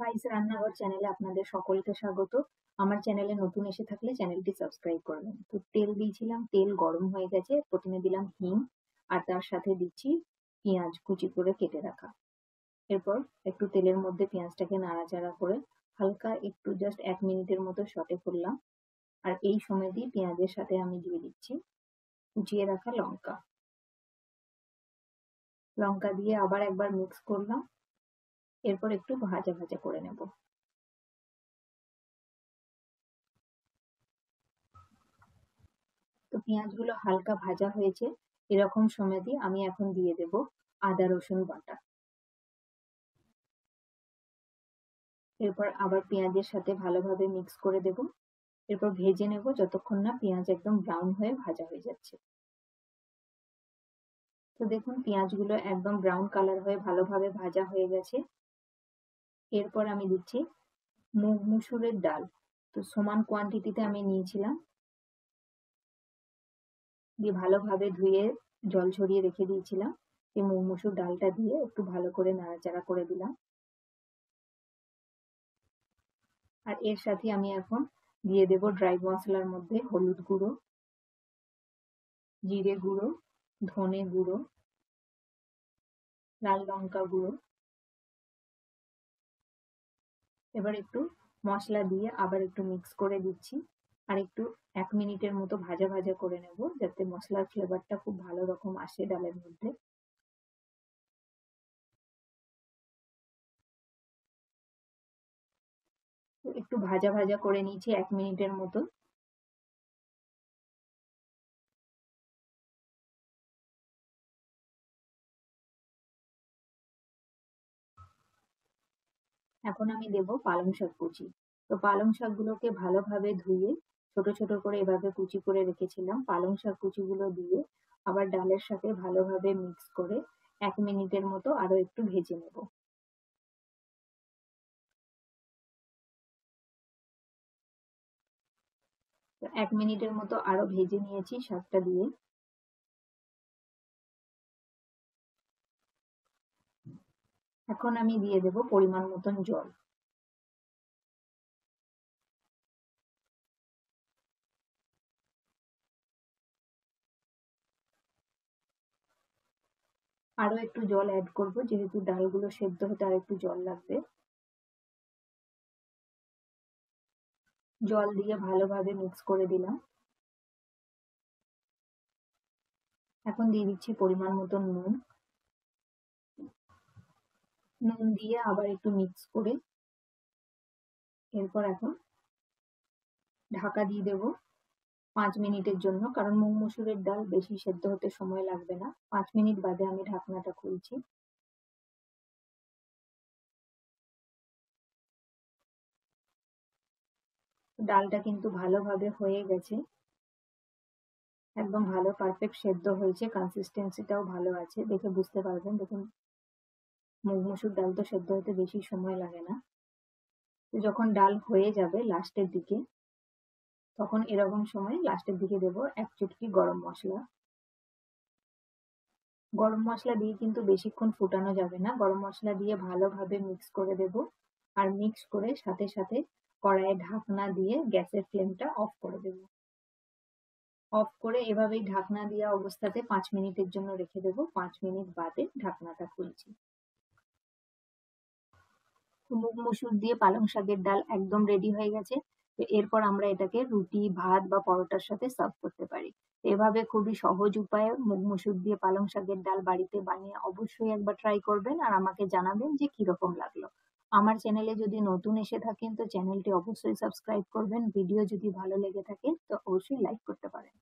ফাইস রান্নাঘর চ্যানেলে আপনাদের সকলকে স্বাগত। আমার চ্যানেলে নতুন এসে থাকলে চ্যানেলটি সাবস্ক্রাইব করবেন। তো তেল দিয়েছিলাম, তেল গরম হয়ে গেছে। প্রথমে দিলাম হিং আর তার সাথে দিচ্ছি পেঁয়াজ কুচি করে কেটে রাখা। এরপর একটু তেলের মধ্যে পেঁয়াজটাকে নাড়াচাড়া করে হালকা একটু জাস্ট 1 মিনিটের মতো সটে করলাম। আর এই সময় দিয়ে পেঁয়াজের সাথে আমি দিয়ে দিচ্ছি কুচিয়ে রাখা লঙ্কা। লঙ্কা দিয়ে আবার একবার মিক্স করলাম। এরপর একটু ভাজা ভাজা করে নেব। তো পেঁয়াজগুলো হালকা ভাজা হয়েছে, এরকম সময় দিয়ে আমি এখন দিয়ে দেব আদা রসুন বাটা। এরপর আবার পেঁয়াজের সাথে ভালোভাবে মিক্স করে দেব। এরপর ভেজে নেব যতক্ষণ না পেঁয়াজ একদম ব্রাউন হয়ে ভাজা হয়ে যাচ্ছে। তো দেখুন পেঁয়াজগুলো একদম ব্রাউন কালার হয়ে ভালোভাবে ভাজা হয়ে গেছে। এরপর আমি দিচ্ছি মুগ মুসুরের ডাল। তো সমান কোয়ান্টিটিতে আমি নিয়েছিলাম, দিয়ে ভালোভাবে ধুয়ে জল ঝরিয়ে রেখে দিয়েছিলাম। এই মুগ মুসুর ডালটা দিয়ে একটু ভালো করে নাড়াচাড়া করে দিলাম। আর এর সাথে আমি এখন দিয়ে দেব ড্রাই মশলার মধ্যে হলুদ গুঁড়ো, জিরে গুঁড়ো, ধনে গুঁড়ো, লাল লঙ্কা গুঁড়ো। এবার একটু মশলা দিয়ে আবার একটু মিক্স করে দিচ্ছি। আর একটু 1 মিনিটের মতো ভাজা ভাজা করে নেব, যাতে মশলার ফ্লেভারটা খুব ভালো রকম আসে ডালের মধ্যে। একটু ভাজা ভাজা করে নিয়েছি 1 মিনিটের মতো। এখন আমি দেব পালং শাক কুচি। তো পালং শাকগুলোকে ভালোভাবে ধুয়ে ছোট ছোট করে এভাবে কুচি করে রেখেছিলাম। পালং শাক কুচিগুলো দিয়ে আবার ডালের সাথে ভালোভাবে মিক্স করে 1 মিনিটের মতো আরো একটু ভেজে নেব। তো 1 মিনিটের মতো আরো ভেজে নিয়েছি শাকটা দিয়ে। এখন আমি দিয়ে দেব পরিমাণ মতন জল। আরো একটু জল অ্যাড করব, যেহেতু ডালগুলো সেদ্ধ হতে আর একটু জল লাগবে। জল দিয়ে ভালোভাবে মিক্স করে দিলাম। এখন দিয়ে দিচ্ছি পরিমাণ মতন নুন। নুন দিয়ে আবার একটু মিক্স করে এরপর এখন ঢাকা দিয়ে দেব 5 মিনিটের জন্য, কারণ মুগ মসুরের ডাল বেশি সেদ্ধ হতে সময় লাগবে না। 5 মিনিট বাদে আমি ঢাকনাটা খুলছি। ডালটা কিন্তু ভালোভাবে হয়ে গেছে, একদম ভালো পারফেক্ট সেদ্ধ হয়েছে, কনসিস্টেন্সিটাও ভালো আছে, দেখে বুঝতে পারবেন। দেখুন মুগ মসুর ডাল তো সেদ্ধ হতে বেশি সময় লাগে না। তো যখন ডাল হয়ে যাবে লাস্টের দিকে, তখন এরকম সময় লাস্টের দিকে দেব 1 চুটকি গরম মশলা। গরম মশলা দিয়ে কিন্তু বেশিক্ষণ ফুটানো যাবে না, গরম মশলা দিয়ে ভালোভাবে মিক্স করে দেব। আর মিক্স করে সাথে সাথে কড়াইয়ে ঢাকনা দিয়ে গ্যাসের ফ্লেমটা অফ করে দেব। অফ করে এভাবেই ঢাকনা দেওয়া অবস্থাতে 5 মিনিটের জন্য রেখে দেব। 5 মিনিট বাদে ঢাকনাটা খুলছি। মুগ মসুর দিয়ে পালং শাকের ডাল একদম রেডি হয়ে গেছে। তো এরপর আমরা এটাকে রুটি, ভাত বা পরোটার সাথে সার্ভ করতে পারি। এভাবে খুবই সহজ উপায়ে মুগ মসুর দিয়ে পালং শাকের ডাল বাড়িতে বানিয়ে অবশ্যই একবার ট্রাই করবেন আর আমাকে জানাবেন যে কিরকম লাগলো। আমার চ্যানেলে যদি নতুন এসে থাকেন তো চ্যানেলটি অবশ্যই সাবস্ক্রাইব করবেন। ভিডিও যদি ভালো লেগে থাকে তো অবশ্যই লাইক করতে পারেন।